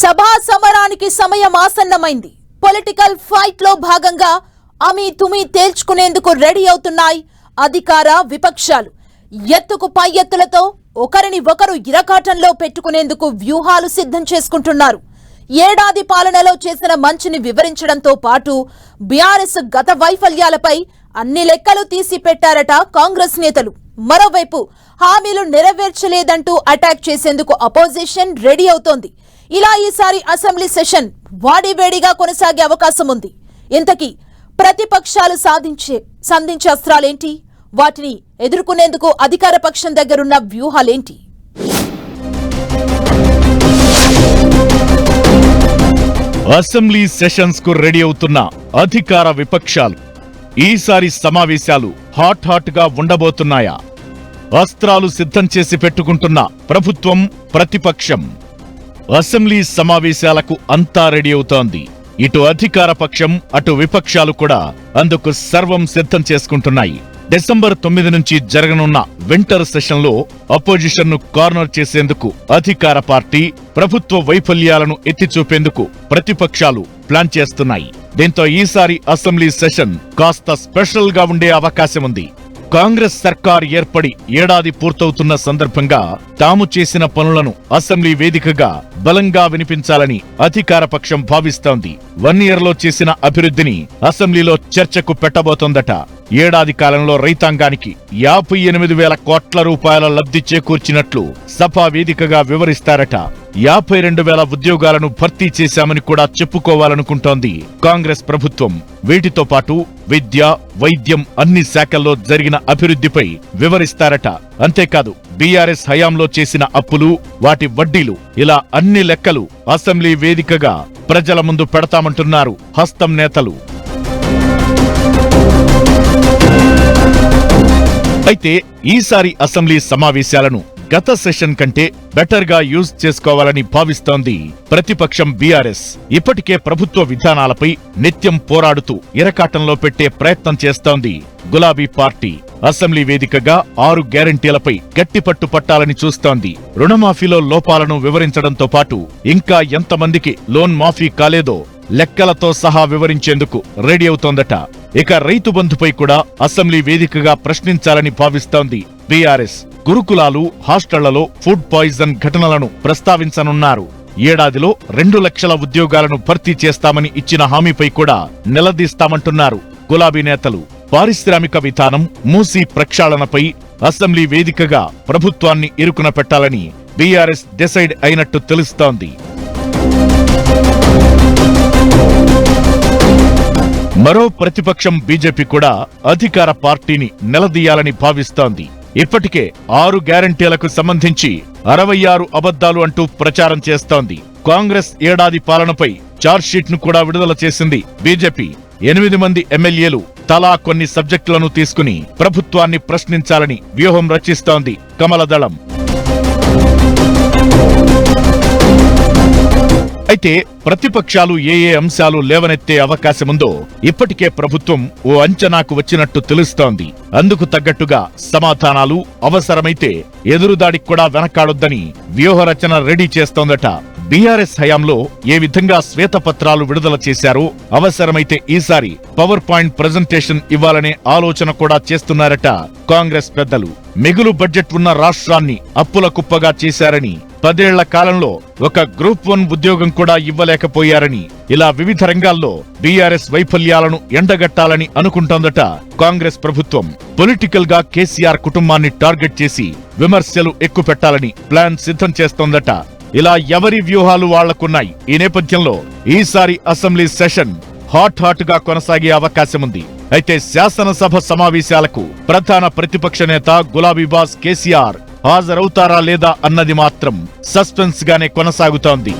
సభా సమరానికి సమయం ఆసన్నమైంది. పొలిటికల్ ఫైట్ లో భాగంగా అమీ తుమి తేల్చుకునేందుకు రెడీ అవుతున్నాయి అధికార విపక్షాలు. ఎత్తుకు పై ఎత్తులతో ఒకరిని ఒకరు ఇరకాటంలో పెట్టుకునేందుకు వ్యూహాలు సిద్ధం చేసుకుంటున్నారు. ఏడాది పాలనలో చేసిన మంచిని వివరించడంతో పాటు బీఆర్ఎస్ గత వైఫల్యాలపై అన్ని లెక్కలు తీసి పెట్టారట కాంగ్రెస్ నేతలు. మరోవైపు హామీలు నెరవేర్చలేదంటూ అటాక్ చేసేందుకు అపోజిషన్ రెడీ అవుతోంది. ఇలా ఈసారి అసెంబ్లీ సెషన్ వాడివేడిగా కొనసాగే అవకాశం ఉంది. ఇంతకీ ప్రతిపక్షాలు సంధించే అస్త్రాలేంటి? వాటిని ఎదుర్కొనేందుకు అధికార పక్షం దగ్గరున్న వ్యూహాలేంటి? అసెంబ్లీ సెషన్స్ కు రెడీ అవుతున్న అధికార విపక్షాలు ఈసారి సమావేశాలు హాట్ గా ఉండబోతున్నాయా? అస్త్రాలు సిద్ధం చేసి పెట్టుకుంటున్న ప్రభుత్వం, ప్రతిపక్షం. అసెంబ్లీ సమావేశాలకు అంతా రెడీ అవుతోంది. ఇటు అధికార పక్షం, అటు విపక్షాలు కూడా అందుకు సర్వం సిద్ధం చేసుకుంటున్నాయి. డిసెంబర్ 9 నుంచి జరగనున్న వింటర్ సెషన్లో అపోజిషన్ ను కార్నర్ చేసేందుకు అధికార పార్టీ, ప్రభుత్వ వైఫల్యాలను ఎత్తిచూపేందుకు ప్రతిపక్షాలు ప్లాన్ చేస్తున్నాయి. దీంతో ఈసారి అసెంబ్లీ సెషన్ కాస్త స్పెషల్ గా ఉండే అవకాశం ఉంది. కాంగ్రెస్ సర్కార్ ఏర్పడి ఏడాది పూర్తవుతున్న సందర్భంగా తాము చేసిన పనులను అసెంబ్లీ వేదికగా బలంగా వినిపించాలని అధికార పక్షం భావిస్తోంది. 1 year లో చేసిన అభివృద్ధిని అసెంబ్లీలో చర్చకు పెట్టబోతోందట. ఏడాది కాలంలో రైతాంగానికి 58,000 కోట్ల రూపాయల లబ్ధి చేకూర్చినట్లు సభా వేదికగా వివరిస్తారట. 52,000 ఉద్యోగాలను భర్తీ చేశామని కూడా చెప్పుకోవాలనుకుంటోంది కాంగ్రెస్ ప్రభుత్వం. వీటితో పాటు విద్య, వైద్యం అన్ని శాఖల్లో జరిగిన అభివృద్ధిపై వివరిస్తారట. అంతేకాదు బీఆర్ఎస్ హయాంలో చేసిన అప్పులు, వాటి వడ్డీలు, ఇలా అన్ని లెక్కలు అసెంబ్లీ వేదికగా ప్రజల ముందు పెడతామంటున్నారు హస్తం నేతలు. అయితే ఈసారి అసెంబ్లీ సమావేశాలను గత సెషన్ కంటే బెటర్ గా యూజ్ చేసుకోవాలని భావిస్తోంది ప్రతిపక్షం బీఆర్ఎస్. ఇప్పటికే ప్రభుత్వ విధానాలపై నిత్యం పోరాడుతూ ఇరకాటంలో పెట్టే ప్రయత్నం చేస్తోంది గులాబీ పార్టీ. అసెంబ్లీ వేదికగా 6 గ్యారంటీలపై గట్టిపట్టు పట్టాలని చూస్తోంది. రుణమాఫీలో లోపాలను వివరించడంతో పాటు ఇంకా ఎంతమందికి లోన్ మాఫీ కాలేదో లెక్కలతో సహా వివరించేందుకు రెడీ అవుతోందట. ఇక రైతు బంధుపై కూడా అసెంబ్లీ వేదికగా ప్రశ్నించాలని భావిస్తోంది బీఆర్ఎస్. గురుకులాలు, హాస్టళ్లలో ఫుడ్ పాయిజన్ ఘటనలను ప్రస్తావించనున్నారు. ఏడాదిలో 2 లక్షల ఉద్యోగాలను భర్తీ చేస్తామని ఇచ్చిన హామీపై కూడా నిలదీస్తామంటున్నారు గులాబీ నేతలు. పారిశ్రామిక విధానం, మూసీ ప్రక్షాళనపై అసెంబ్లీ వేదికగా ప్రభుత్వాన్ని ఇరుకున పెట్టాలని బీఆర్ఎస్ డిసైడ్ అయినట్టు తెలుస్తోంది. మరో ప్రతిపక్షం బీజేపీ కూడా అధికార పార్టీని నిలదీయాలని భావిస్తోంది. ఇప్పటికే 6 గ్యారంటీలకు సంబంధించి 66 అబద్దాలు అంటూ ప్రచారం చేస్తోంది. కాంగ్రెస్ ఏడాది పాలనపై ఛార్జ్షీట్ ను కూడా విడుదల చేసింది బీజేపీ. 8 మంది ఎమ్మెల్యేలు తలా కొన్ని సబ్జెక్టులను తీసుకుని ప్రభుత్వాన్ని ప్రశ్నించాలని వ్యూహం రచిస్తోంది కమలదళం. అయితే ప్రతిపక్షాలు ఏ అంశాలు లేవనెత్తే అవకాశముందో ఇప్పటికే ప్రభుత్వం ఓ అంచనాకు వచ్చినట్టు తెలుస్తోంది. అందుకు తగ్గట్టుగా సమాధానాలు, అవసరమైతే ఎదురుదాడికి కూడా వెనకాడొద్దని వ్యూహరచన రెడీ చేస్తోందట. బీఆర్ఎస్ హయాంలో ఏ విధంగా శ్వేతపత్రాలు విడుదల చేశారో అవసరమైతే ఈసారి పవర్ పాయింట్ ప్రెజెంటేషన్ ఇవ్వాలనే ఆలోచన కూడా చేస్తున్నారట కాంగ్రెస్ పెద్దలు. మిగులు బడ్జెట్ ఉన్న రాష్ట్రాన్ని అప్పుల కుప్పగా చేశారని, 10 ఏళ్ల కాలంలో ఒక గ్రూప్ 1 ఉద్యోగం కూడా ఇవ్వలేకపోయారని, ఇలా వివిధ రంగాల్లో బీఆర్ఎస్ వైఫల్యాలను ఎండగట్టాలని అనుకుంటోందట కాంగ్రెస్ ప్రభుత్వం. పొలిటికల్ గా కేసీఆర్ కుటుంబాన్ని టార్గెట్ చేసి విమర్శలు ఎక్కుపెట్టాలని ప్లాన్ సిద్ధం చేస్తోందట. ఇలా ఎవరి వ్యూహాలు వాళ్లకున్నాయి. ఈ నేపథ్యంలో ఈసారి అసెంబ్లీ సెషన్ హాట్ గా కొనసాగే అవకాశముంది. అయితే శాసనసభ సమావేశాలకు ప్రధాన ప్రతిపక్ష నేత గులాబీ బాస్ కేసీఆర్ హాజరవుతారా లేదా అన్నది మాత్రం సస్పెన్స్ గానే కొనసాగుతోంది.